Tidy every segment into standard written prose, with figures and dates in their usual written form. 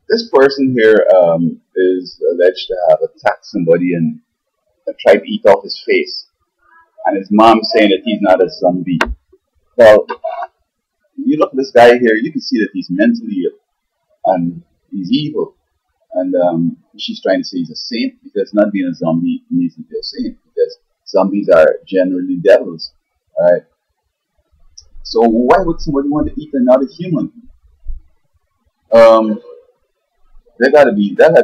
This person here is alleged to have attacked somebody and tried to eat off his face. And his mom saying that he's not a zombie. Well, you look at this guy here, you can see that he's mentally ill and he's evil. And she's trying to say he's a saint because not being a zombie means to be a saint because zombies are generally devils. Right? So why would somebody want to eat another human? Um, that had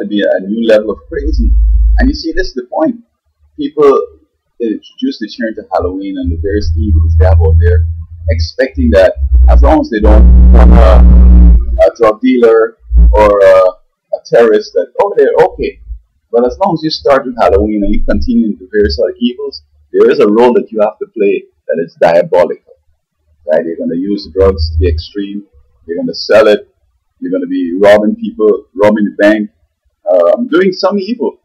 to be a new level of crazy. And you see, this is the point. People introduce this year into Halloween and the various evils they have out there, expecting that as long as they don't become a drug dealer or a terrorist, that they're okay. But as long as you start with Halloween and you continue into various other evils, there is a role that you have to play that is diabolical. Right? You're going to use drugs to the extreme. You're going to sell it. You're going to be robbing people, robbing the bank, doing some evil,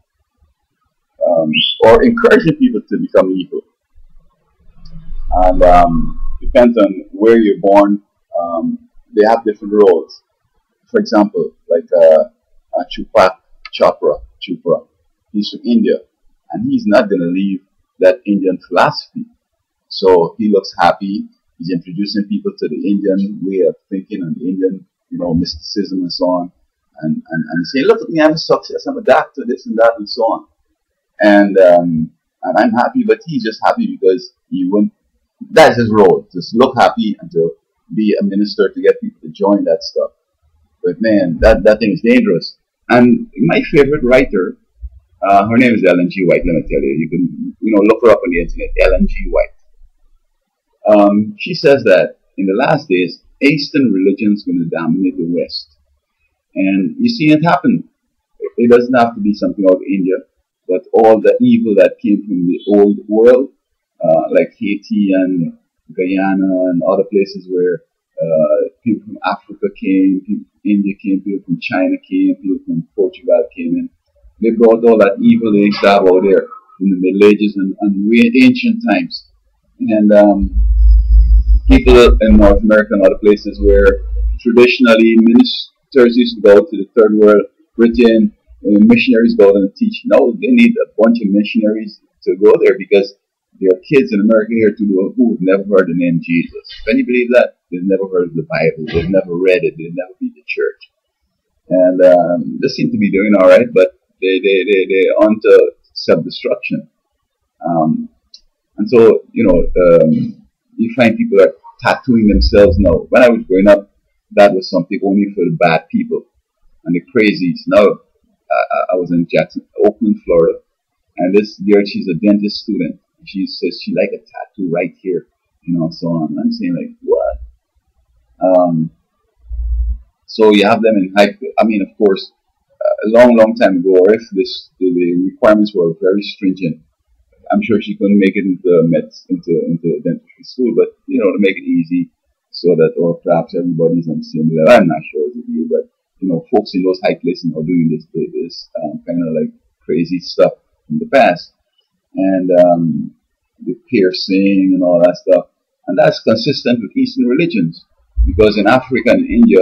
or encouraging people to become evil. And depends on where you're born. They have different roles. For example, like Chupak Chopra, he's from India, and he's not going to leave that Indian philosophy. So he looks happy. He's introducing people to the Indian way of thinking and the Indian, mysticism and so on. And saying, look at me, I'm a success, I'm a doctor, this and that and so on. And I'm happy, but he's just happy because he went, that's his role, just look happy and to be a minister to get people to join that stuff. But man, that thing is dangerous. And my favorite writer, her name is Ellen G. White, let me tell you. You can, look her up on the internet, Ellen G. White. She says that in the last days, Eastern religion is going to dominate the West. And you see it happen. It doesn't have to be something out of India, but all the evil that came from the old world, like Haiti and Guyana and other places where people from Africa came, people from India came, people from China came, people from Portugal came in. They brought all that evil they used to have out there in the Middle Ages and ancient times. And people in North America and other places where traditionally ministers used to go to the third world, Britain, missionaries go and teach. No, they need a bunch of missionaries to go there because there are kids in America here who have never heard the name Jesus. Can you believe that? They've never heard of the Bible. They've never read it. They've never been to church. And they seem to be doing all right, but they're onto self-destruction. And so, you find people are tattooing themselves now. When I was growing up, that was something only for the bad people and the crazies. Now, I was in Oakland, Florida, and this girl, she's a dentist student. She says she like a tattoo right here, so on. I'm saying like, what? So you have them in high. I mean, of course, a long time ago, or if the requirements were very stringent, I'm sure she couldn't make it into dentistry school. But to make it easy, so that, or perhaps everybody's on the same level. I'm not sure it's you, but folks in those high places are doing this kind of like crazy stuff in the past, and the piercing and all that stuff, and that's consistent with Eastern religions, because in Africa and India,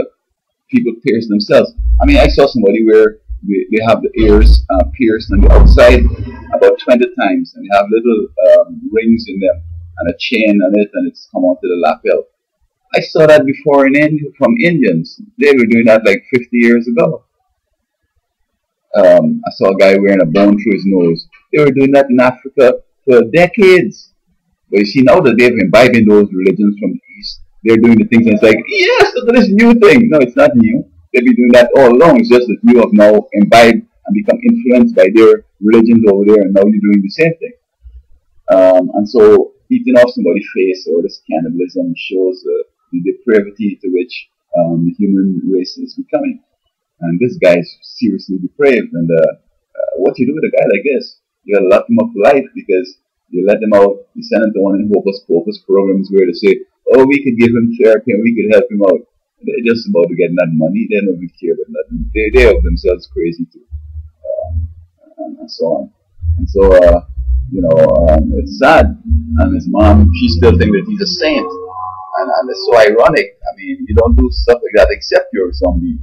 people pierce themselves. I mean, I saw somebody where they have the ears pierced on the outside about 20 times, and they have little rings in them and a chain on it, and it's come onto the lapel. I saw that before in India from Indians. They were doing that like 50 years ago. I saw a guy wearing a bone through his nose. They were doing that in Africa for decades. But you see, now that they've imbibed those religions from the East, they're doing the things and it's like, yes, look at this new thing. No, it's not new. They've been doing that all along. It's just that you have now imbibed and become influenced by their religions over there, and now you're doing the same thing. And so eating off somebody's face or this cannibalism shows the depravity to which the human race is becoming. And this guy is seriously depraved. And what you do with a guy like this, you gotta lock him up for life, because you let them out, you send them to one of the hocus pocus programs where they say, oh, we could give him therapy and we could help him out. They're just about to get that money. They don't even care about nothing. They have themselves crazy too, and so on. And so, it's sad. And his mom, she still thinks that he's a saint. And it's so ironic. I mean, you don't do stuff like that except you're a zombie.